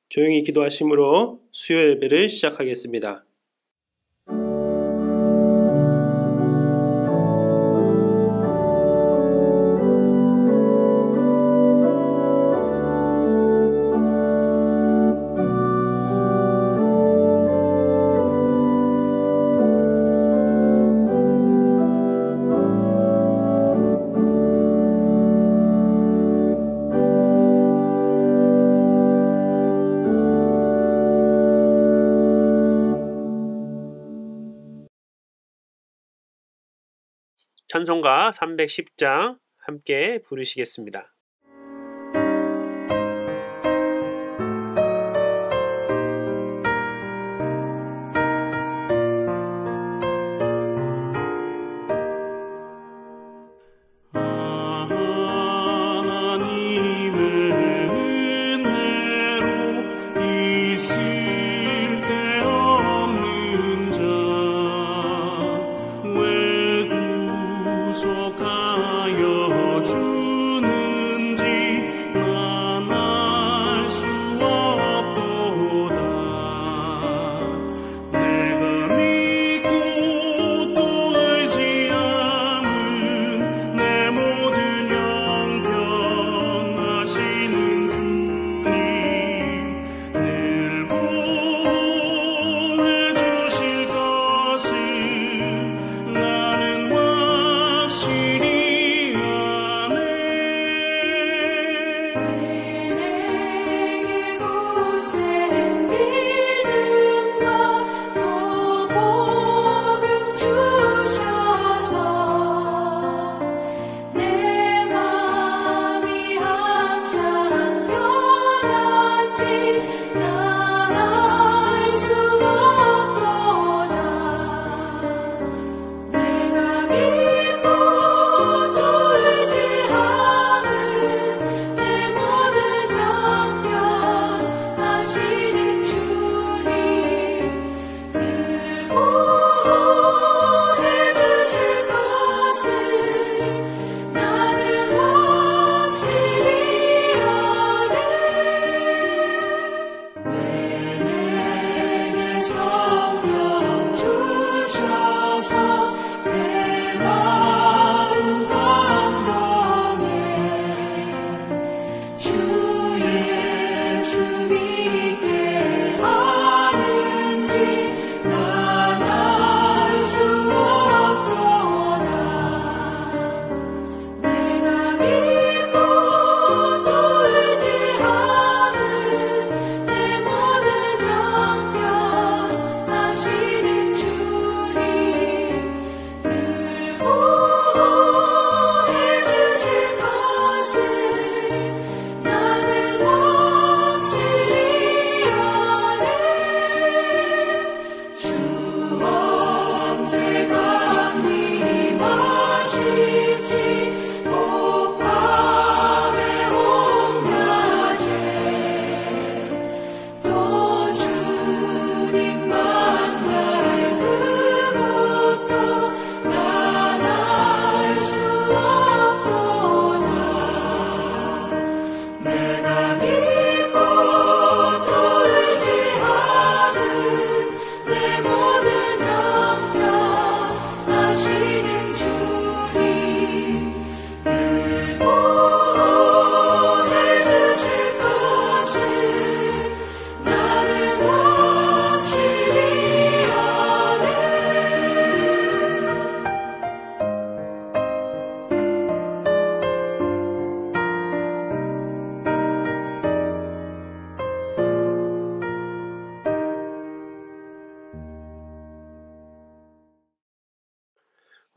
조용히 기도하심으로 수요 예배를 시작하겠습니다. 찬송가 310장 함께 부르시겠습니다.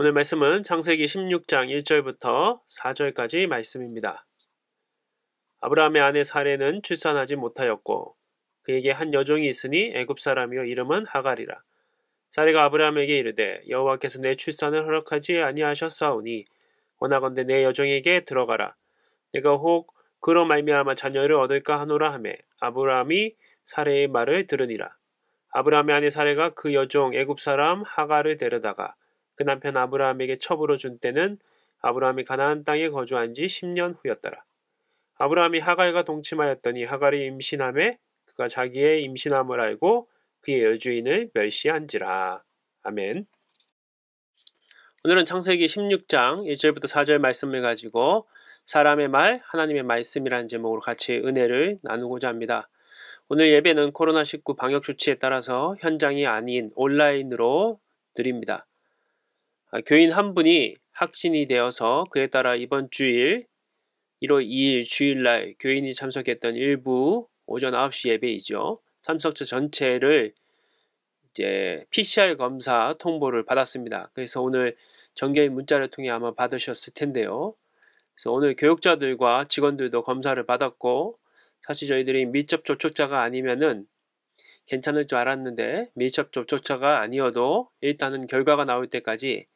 오늘 말씀은 창세기 16장 1절부터 4절까지 말씀입니다. 아브라함의 아내 사레는 출산하지 못하였고 그에게 한 여종이 있으니 애굽 사람이요 이름은 하갈이라. 사레가 아브라함에게 이르되 여호와께서 내 출산을 허락하지 아니하셨사오니 원하건대 내 여종에게 들어가라. 내가 혹 그로 말미암아 자녀를 얻을까 하노라 하매 아브라함이 사레의 말을 들으니라. 아브라함의 아내 사레가 그 여종 애굽 사람 하갈을 데려다가 그 남편 아브라함에게 첩으로 준 때는 아브라함이 가나안 땅에 거주한 지 10년 후였더라. 아브라함이 하갈과 동침하였더니 하갈이 임신하매 그가 자기의 임신함을 알고 그의 여주인을 멸시한지라. 아멘. 오늘은 창세기 16장 1절부터 4절 말씀을 가지고 사람의 말, 하나님의 말씀이라는 제목으로 같이 은혜를 나누고자 합니다. 오늘 예배는 코로나19 방역 조치에 따라서 현장이 아닌 온라인으로 드립니다. 교인 한 분이 확진이 되어서 그에 따라 이번 주일 1월 2일 주일날 교인이 참석했던 일부 오전 9시 예배이죠. 참석자 전체를 이제 PCR 검사 통보를 받았습니다. 그래서 오늘 정교인 문자를 통해 아마 받으셨을 텐데요. 그래서 오늘 교육자들과 직원들도 검사를 받았고, 사실 저희들이 밀접 접촉자가 아니면은 괜찮을 줄 알았는데 밀접 접촉자가 아니어도 일단은 결과가 나올 때까지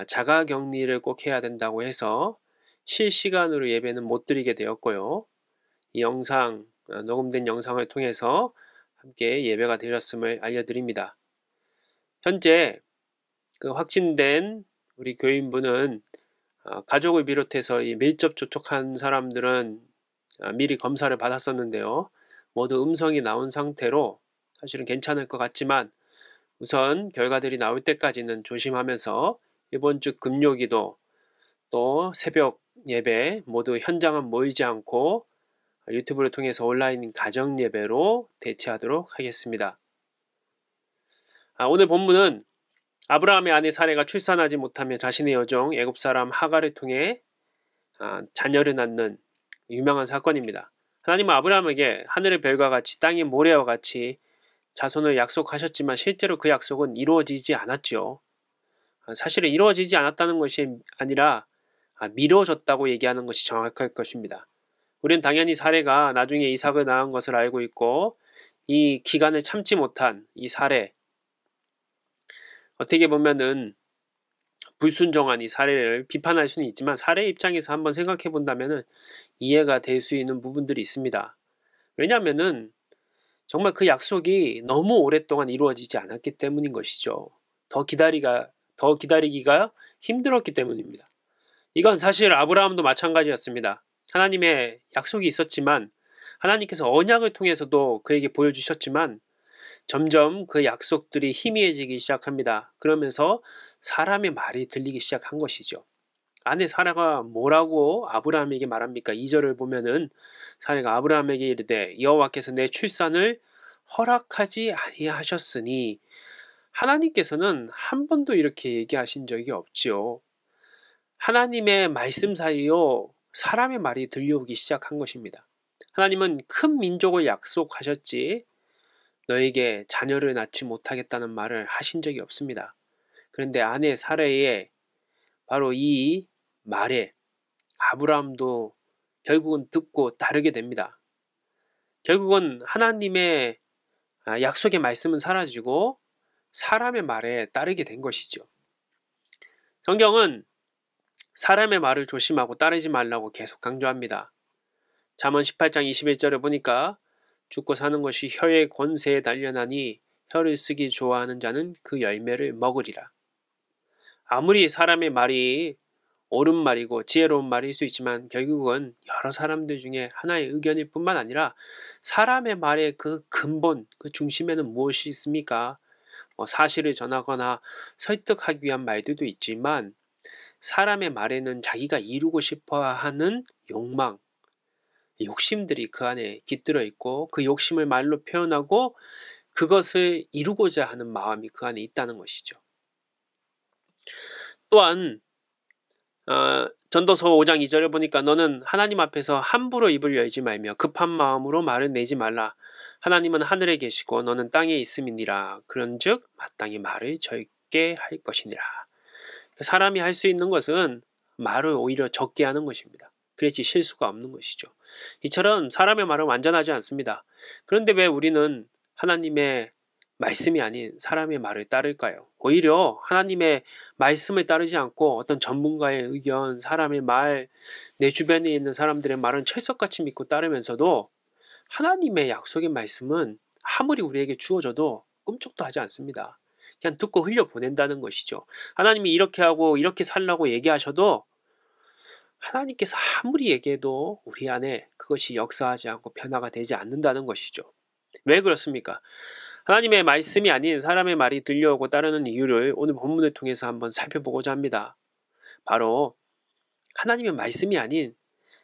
자가 격리를 꼭 해야 된다고 해서 실시간으로 예배는 못 드리게 되었고요. 이 영상, 녹음된 영상을 통해서 함께 예배가 드렸음을 알려드립니다. 현재 그 확진된 우리 교인분은 가족을 비롯해서 이 밀접 접촉한 사람들은 미리 검사를 받았었는데요. 모두 음성이 나온 상태로 사실은 괜찮을 것 같지만 우선 결과들이 나올 때까지는 조심하면서 이번 주 금요기도 또 새벽 예배 모두 현장은 모이지 않고 유튜브를 통해서 온라인 가정 예배로 대체하도록 하겠습니다. 오늘 본문은 아브라함의 아내 사레가 출산하지 못하며 자신의 여종 애굽 사람 하갈을 통해 자녀를 낳는 유명한 사건입니다. 하나님은 아브라함에게 하늘의 별과 같이 땅의 모래와 같이 자손을 약속하셨지만 실제로 그 약속은 이루어지지 않았죠. 사실은 이루어지지 않았다는 것이 아니라 미뤄졌다고 얘기하는 것이 정확할 것입니다. 우리는 당연히 사레가 나중에 이삭을 낳은 것을 알고 있고 이 기간을 참지 못한 이 사레, 어떻게 보면은 불순종한 이 사례를 비판할 수는 있지만 사례 입장에서 한번 생각해 본다면은 이해가 될 수 있는 부분들이 있습니다. 왜냐하면은 정말 그 약속이 너무 오랫동안 이루어지지 않았기 때문인 것이죠. 더 기다리기가 힘들었기 때문입니다. 이건 사실 아브라함도 마찬가지였습니다. 하나님의 약속이 있었지만 하나님께서 언약을 통해서도 그에게 보여주셨지만 점점 그 약속들이 희미해지기 시작합니다. 그러면서 사람의 말이 들리기 시작한 것이죠. 아내 사라가 뭐라고 아브라함에게 말합니까? 2절을 보면은 사라가 아브라함에게 이르되 여호와께서 내 출산을 허락하지 아니하셨으니, 하나님께서는 한 번도 이렇게 얘기하신 적이 없지요. 하나님의 말씀 사이로 사람의 말이 들려오기 시작한 것입니다. 하나님은 큰 민족을 약속하셨지 너에게 자녀를 낳지 못하겠다는 말을 하신 적이 없습니다. 그런데 아내 사라의 바로 이 말에 아브라함도 결국은 듣고 따르게 됩니다. 결국은 하나님의 약속의 말씀은 사라지고 사람의 말에 따르게 된 것이죠. 성경은 사람의 말을 조심하고 따르지 말라고 계속 강조합니다. 잠언 18장 21절에 보니까 죽고 사는 것이 혀의 권세에 단련하니 혀를 쓰기 좋아하는 자는 그 열매를 먹으리라. 아무리 사람의 말이 옳은 말이고 지혜로운 말일 수 있지만 결국은 여러 사람들 중에 하나의 의견일 뿐만 아니라 사람의 말의 그 근본, 그 중심에는 무엇이 있습니까? 사실을 전하거나 설득하기 위한 말들도 있지만 사람의 말에는 자기가 이루고 싶어 하는 욕망, 욕심들이 그 안에 깃들어 있고 그 욕심을 말로 표현하고 그것을 이루고자 하는 마음이 그 안에 있다는 것이죠. 또한 전도서 5장 2절을 보니까 너는 하나님 앞에서 함부로 입을 열지 말며 급한 마음으로 말을 내지 말라. 하나님은 하늘에 계시고 너는 땅에 있음이니라. 그런즉 마땅히 말을 적게 할 것이니라. 사람이 할 수 있는 것은 말을 오히려 적게 하는 것입니다. 그래야지 실수가 없는 것이죠. 이처럼 사람의 말은 완전하지 않습니다. 그런데 왜 우리는 하나님의 말씀이 아닌 사람의 말을 따를까요? 오히려 하나님의 말씀을 따르지 않고 어떤 전문가의 의견, 사람의 말, 내 주변에 있는 사람들의 말은 철석같이 믿고 따르면서도 하나님의 약속의 말씀은 아무리 우리에게 주어져도 꿈쩍도 하지 않습니다. 그냥 듣고 흘려보낸다는 것이죠. 하나님이 이렇게 하고 이렇게 살라고 얘기하셔도 하나님께서 아무리 얘기해도 우리 안에 그것이 역사하지 않고 변화가 되지 않는다는 것이죠. 왜 그렇습니까? 하나님의 말씀이 아닌 사람의 말이 들려오고 따르는 이유를 오늘 본문을 통해서 한번 살펴보고자 합니다. 바로 하나님의 말씀이 아닌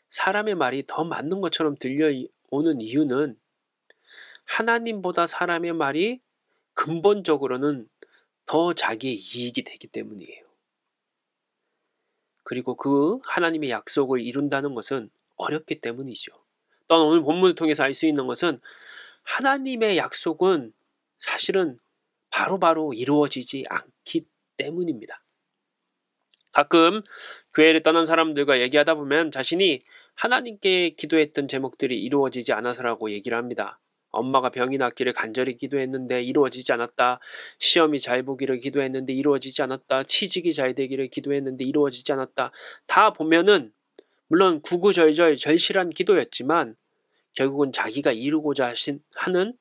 사람의 말이 더 맞는 것처럼 들려오는 이유는 하나님보다 사람의 말이 근본적으로는 더 자기의 이익이 되기 때문이에요. 그리고 그 하나님의 약속을 이룬다는 것은 어렵기 때문이죠. 또 오늘 본문을 통해서 알 수 있는 것은 하나님의 약속은 사실은 바로바로 이루어지지 않기 때문입니다. 가끔 교회를 떠난 사람들과 얘기하다 보면 자신이 하나님께 기도했던 제목들이 이루어지지 않아서라고 얘기를 합니다. 엄마가 병이 낫기를 간절히 기도했는데 이루어지지 않았다. 시험이 잘 보기를 기도했는데 이루어지지 않았다. 취직이 잘 되기를 기도했는데 이루어지지 않았다. 다 보면은 물론 구구절절 절실한 기도였지만 결국은 자기가 이루고자 하는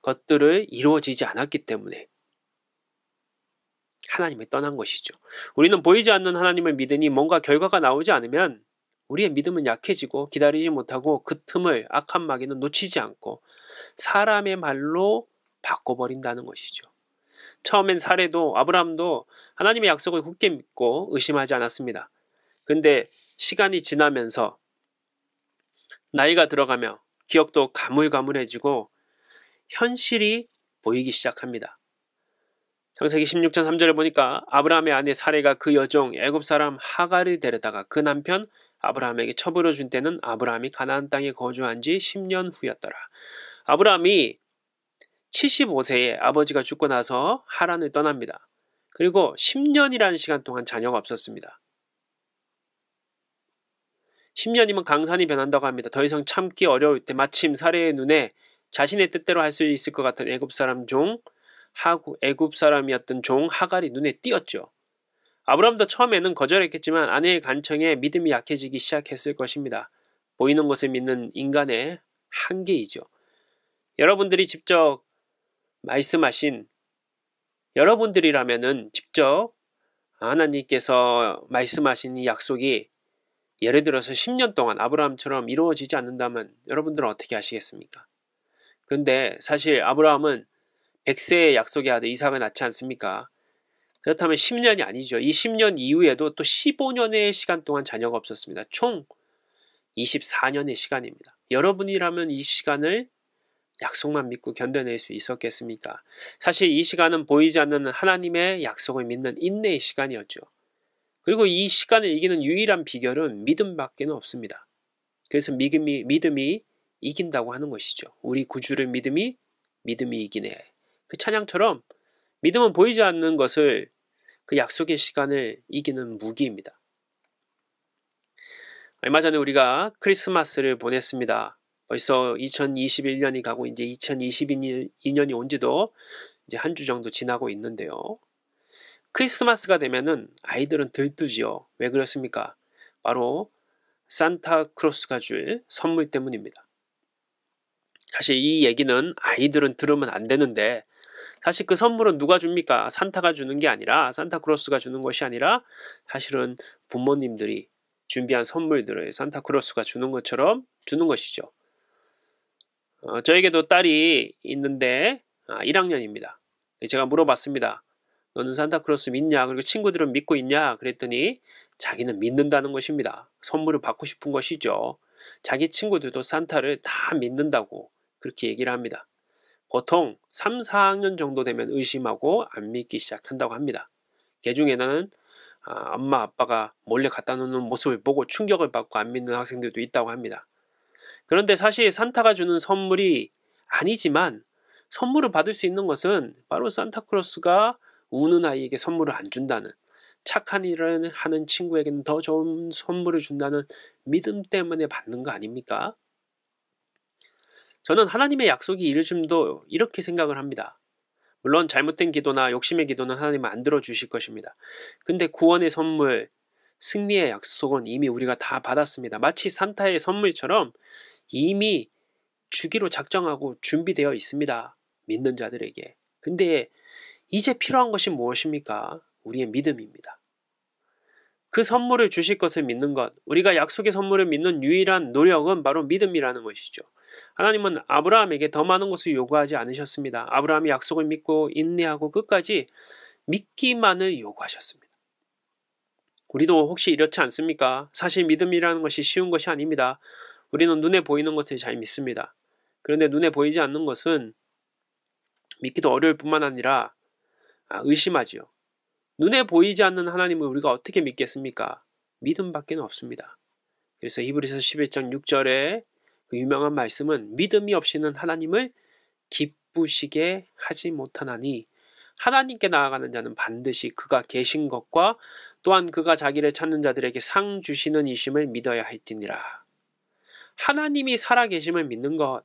것들을 이루어지지 않았기 때문에 하나님을 떠난 것이죠. 우리는 보이지 않는 하나님을 믿으니 뭔가 결과가 나오지 않으면 우리의 믿음은 약해지고 기다리지 못하고 그 틈을 악한 마귀는 놓치지 않고 사람의 말로 바꿔버린다는 것이죠. 처음엔 사례도 아브라함도 하나님의 약속을 굳게 믿고 의심하지 않았습니다. 근데 시간이 지나면서 나이가 들어가며 기억도 가물가물해지고 현실이 보이기 시작합니다. 창세기 16장 3절을 보니까 아브라함의 아내 사레가 그 여종 애굽 사람 하갈을 데려다가 그 남편 아브라함에게 첩으로 준 때는 아브라함이 가나안 땅에 거주한 지 10년 후였더라. 아브라함이 75세에 아버지가 죽고 나서 하란을 떠납니다. 그리고 10년이라는 시간 동안 자녀가 없었습니다. 10년이면 강산이 변한다고 합니다. 더 이상 참기 어려울 때 마침 사레의 눈에 자신의 뜻대로 할 수 있을 것 같은 애굽 사람이었던 종 하갈이 눈에 띄었죠. 아브라함도 처음에는 거절했겠지만 아내의 간청에 믿음이 약해지기 시작했을 것입니다. 보이는 것을 믿는 인간의 한계이죠. 여러분들이 직접 말씀하신 여러분들이라면은 직접 하나님께서 말씀하신 이 약속이 예를 들어서 10년 동안 아브라함처럼 이루어지지 않는다면 여러분들은 어떻게 하시겠습니까? 그런데 사실 아브라함은 100세의 약속의 아들 이삭을 낳지 않습니까? 그렇다면 10년이 아니죠. 이 10년 이후에도 또 15년의 시간 동안 자녀가 없었습니다. 총 24년의 시간입니다. 여러분이라면 이 시간을 약속만 믿고 견뎌낼 수 있었겠습니까? 사실 이 시간은 보이지 않는 하나님의 약속을 믿는 인내의 시간이었죠. 그리고 이 시간을 이기는 유일한 비결은 믿음밖에 없습니다. 그래서 믿음이 이긴다고 하는 것이죠. 우리 구주를 믿음이 이기네. 그 찬양처럼 믿음은 보이지 않는 것을 그 약속의 시간을 이기는 무기입니다. 얼마 전에 우리가 크리스마스를 보냈습니다. 벌써 2021년이 가고 이제 2022년이 온 지도 이제 한 주 정도 지나고 있는데요. 크리스마스가 되면은 아이들은 들뜨지요. 왜 그렇습니까? 바로 산타크로스가 줄 선물 때문입니다. 사실 이 얘기는 아이들은 들으면 안 되는데 사실 그 선물은 누가 줍니까? 산타가 주는 게 아니라 산타크로스가 주는 것이 아니라 사실은 부모님들이 준비한 선물들을 산타크로스가 주는 것처럼 주는 것이죠. 저에게도 딸이 있는데 1학년입니다. 제가 물어봤습니다. 너는 산타크로스 믿냐? 그리고 친구들은 믿고 있냐? 그랬더니 자기는 믿는다는 것입니다. 선물을 받고 싶은 것이죠. 자기 친구들도 산타를 다 믿는다고 그렇게 얘기를 합니다. 보통 3, 4학년 정도 되면 의심하고 안 믿기 시작한다고 합니다. 그 중에는 엄마 아빠가 몰래 갖다 놓는 모습을 보고 충격을 받고 안 믿는 학생들도 있다고 합니다. 그런데 사실 산타가 주는 선물이 아니지만 선물을 받을 수 있는 것은 바로 산타크로스가 우는 아이에게 선물을 안 준다는, 착한 일을 하는 친구에게는 더 좋은 선물을 준다는 믿음 때문에 받는 거 아닙니까? 저는 하나님의 약속이 이루어짐도 이렇게 생각을 합니다. 물론 잘못된 기도나 욕심의 기도는 하나님은 안 들어주실 것입니다. 근데 구원의 선물, 승리의 약속은 이미 우리가 다 받았습니다. 마치 산타의 선물처럼 이미 주기로 작정하고 준비되어 있습니다. 믿는 자들에게. 근데 이제 필요한 것이 무엇입니까? 우리의 믿음입니다. 그 선물을 주실 것을 믿는 것, 우리가 약속의 선물을 믿는 유일한 노력은 바로 믿음이라는 것이죠. 하나님은 아브라함에게 더 많은 것을 요구하지 않으셨습니다. 아브라함이 약속을 믿고 인내하고 끝까지 믿기만을 요구하셨습니다. 우리도 혹시 이렇지 않습니까? 사실 믿음이라는 것이 쉬운 것이 아닙니다. 우리는 눈에 보이는 것을 잘 믿습니다. 그런데 눈에 보이지 않는 것은 믿기도 어려울 뿐만 아니라 의심하지요. 눈에 보이지 않는 하나님을 우리가 어떻게 믿겠습니까? 믿음밖에 없습니다. 그래서 히브리서 11장 6절에 그 유명한 말씀은 믿음이 없이는 하나님을 기쁘시게 하지 못하나니 하나님께 나아가는 자는 반드시 그가 계신 것과 또한 그가 자기를 찾는 자들에게 상 주시는 이심을 믿어야 할지니라. 하나님이 살아계심을 믿는 것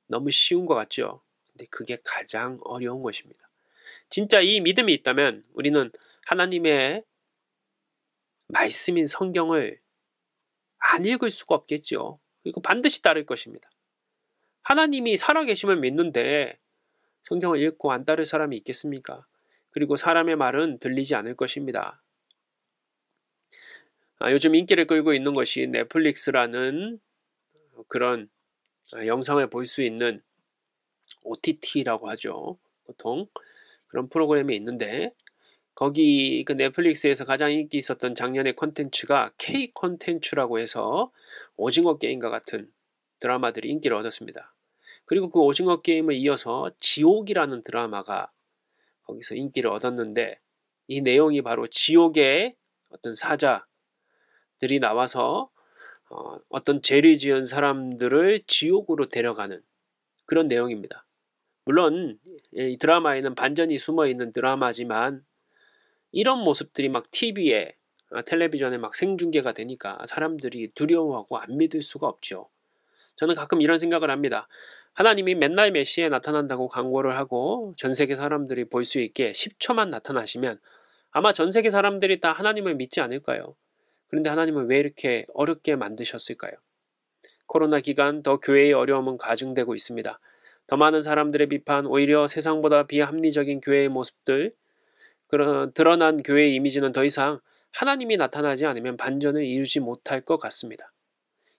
너무 쉬운 것 같죠? 근데 그게 가장 어려운 것입니다. 진짜 이 믿음이 있다면 우리는 하나님의 말씀인 성경을 안 읽을 수가 없겠죠. 그리고 반드시 따를 것입니다. 하나님이 살아계심을 믿는데 성경을 읽고 안 따를 사람이 있겠습니까? 그리고 사람의 말은 들리지 않을 것입니다. 요즘 인기를 끌고 있는 것이 넷플릭스라는 그런 영상을 볼 수 있는 OTT라고 하죠. 보통 그런 프로그램이 있는데 거기 그 넷플릭스에서 가장 인기 있었던 작년의 콘텐츠가 K 콘텐츠라고 해서 오징어 게임과 같은 드라마들이 인기를 얻었습니다. 그리고 그 오징어 게임을 이어서 지옥이라는 드라마가 거기서 인기를 얻었는데 이 내용이 바로 지옥의 어떤 사자들이 나와서 어떤 죄를 지은 사람들을 지옥으로 데려가는 그런 내용입니다. 물론 이 드라마에는 반전이 숨어있는 드라마지만 이런 모습들이 막 TV에 텔레비전에 막 생중계가 되니까 사람들이 두려워하고 안 믿을 수가 없죠. 저는 가끔 이런 생각을 합니다. 하나님이 맨날 몇 시에 나타난다고 광고를 하고 전 세계 사람들이 볼 수 있게 10초만 나타나시면 아마 전 세계 사람들이 다 하나님을 믿지 않을까요? 그런데 하나님은 왜 이렇게 어렵게 만드셨을까요? 코로나 기간 더 교회의 어려움은 가중되고 있습니다. 더 많은 사람들의 비판, 오히려 세상보다 비합리적인 교회의 모습들, 드러난 교회의 이미지는 더 이상 하나님이 나타나지 않으면 반전을 이루지 못할 것 같습니다.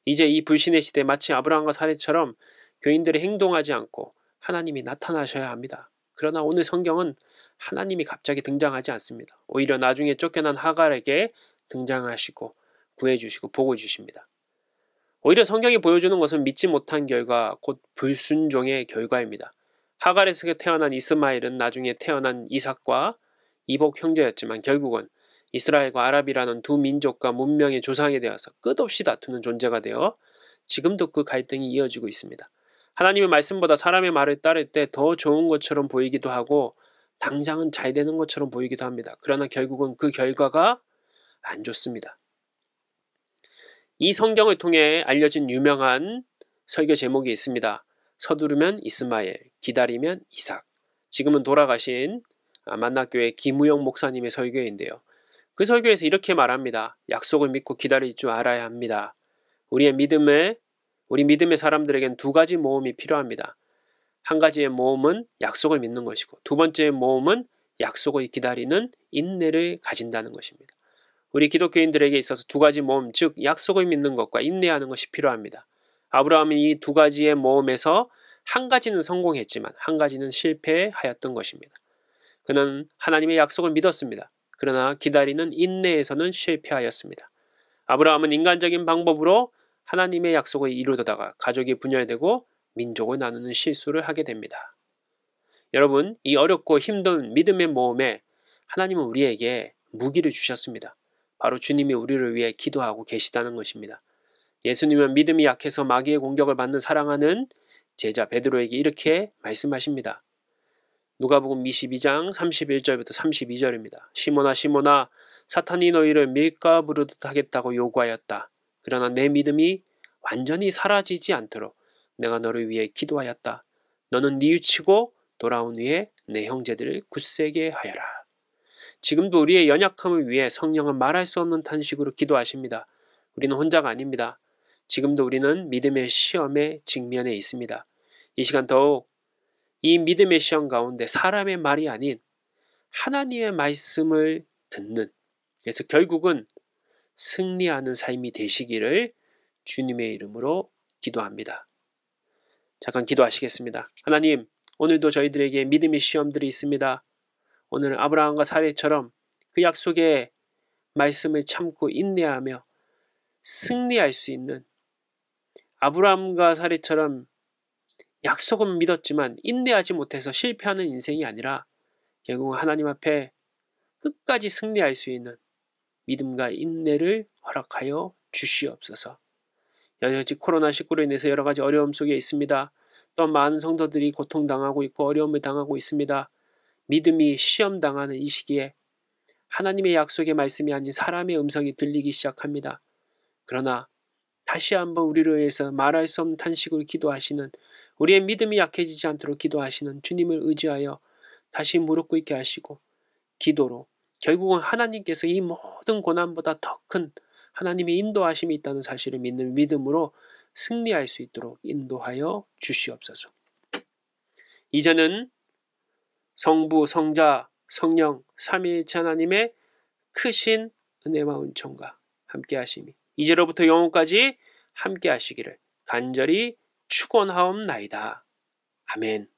이제 이 불신의 시대 마치 아브라함과 사례처럼 교인들이 행동하지 않고 하나님이 나타나셔야 합니다. 그러나 오늘 성경은 하나님이 갑자기 등장하지 않습니다. 오히려 나중에 쫓겨난 하갈에게 등장하시고 구해주시고 복을 주십니다. 오히려 성경이 보여주는 것은 믿지 못한 결과 곧 불순종의 결과입니다. 하갈에서 태어난 이스마엘은 나중에 태어난 이삭과 이복 형제였지만 결국은 이스라엘과 아랍이라는 두 민족과 문명의 조상이 되어서 끝없이 다투는 존재가 되어 지금도 그 갈등이 이어지고 있습니다. 하나님의 말씀보다 사람의 말을 따를 때 더 좋은 것처럼 보이기도 하고 당장은 잘 되는 것처럼 보이기도 합니다. 그러나 결국은 그 결과가 안 좋습니다. 이 성경을 통해 알려진 유명한 설교 제목이 있습니다. 서두르면 이스마엘, 기다리면 이삭. 지금은 돌아가신 만나교회 김우영 목사님의 설교인데요. 그 설교에서 이렇게 말합니다. 약속을 믿고 기다릴 줄 알아야 합니다. 우리 믿음의 사람들에겐 두 가지 모험이 필요합니다. 한 가지의 모험은 약속을 믿는 것이고 두 번째의 모험은 약속을 기다리는 인내를 가진다는 것입니다. 우리 기독교인들에게 있어서 두 가지 모험, 즉 약속을 믿는 것과 인내하는 것이 필요합니다. 아브라함은 이 두 가지의 모험에서 한 가지는 성공했지만 한 가지는 실패하였던 것입니다. 그는 하나님의 약속을 믿었습니다. 그러나 기다리는 인내에서는 실패하였습니다. 아브라함은 인간적인 방법으로 하나님의 약속을 이루다가 가족이 분열되고 민족을 나누는 실수를 하게 됩니다. 여러분, 이 어렵고 힘든 믿음의 모험에 하나님은 우리에게 무기를 주셨습니다. 바로 주님이 우리를 위해 기도하고 계시다는 것입니다. 예수님은 믿음이 약해서 마귀의 공격을 받는 사랑하는 제자 베드로에게 이렇게 말씀하십니다. 누가복음 22장 31절부터 32절입니다. 시몬아 시몬아 사탄이 너희를 밀가 부르듯 하겠다고 요구하였다. 그러나 내 믿음이 완전히 사라지지 않도록 내가 너를 위해 기도하였다. 너는 뉘우치고 돌아온 후에 내 형제들을 굳세게 하여라. 지금도 우리의 연약함을 위해 성령은 말할 수 없는 탄식으로 기도하십니다. 우리는 혼자가 아닙니다. 지금도 우리는 믿음의 시험에 직면해 있습니다. 이 시간 더욱 이 믿음의 시험 가운데 사람의 말이 아닌 하나님의 말씀을 듣는, 그래서 결국은 승리하는 삶이 되시기를 주님의 이름으로 기도합니다. 잠깐 기도하시겠습니다. 하나님, 오늘도 저희들에게 믿음의 시험들이 있습니다. 오늘 아브라함과 사례처럼 그 약속의 말씀을 참고 인내하며 승리할 수 있는, 아브라함과 사례처럼 약속은 믿었지만 인내하지 못해서 실패하는 인생이 아니라 결국 하나님 앞에 끝까지 승리할 수 있는 믿음과 인내를 허락하여 주시옵소서. 여전히 코로나19로 인해서 여러 가지 어려움 속에 있습니다. 또 많은 성도들이 고통당하고 있고 어려움을 당하고 있습니다. 믿음이 시험당하는 이 시기에 하나님의 약속의 말씀이 아닌 사람의 음성이 들리기 시작합니다. 그러나 다시 한번 우리를 위해서 말할 수 없는 탄식으로 기도하시는, 우리의 믿음이 약해지지 않도록 기도하시는 주님을 의지하여 다시 무릎 꿇게 하시고 기도로 결국은 하나님께서 이 모든 고난보다 더 큰 하나님의 인도하심이 있다는 사실을 믿는 믿음으로 승리할 수 있도록 인도하여 주시옵소서. 이제는 성부, 성자, 성령, 삼위일체 하나님의 크신 은혜와 은총과 함께 하심이 이제로부터 영원까지 함께 하시기를 간절히 축원하옵나이다. 아멘.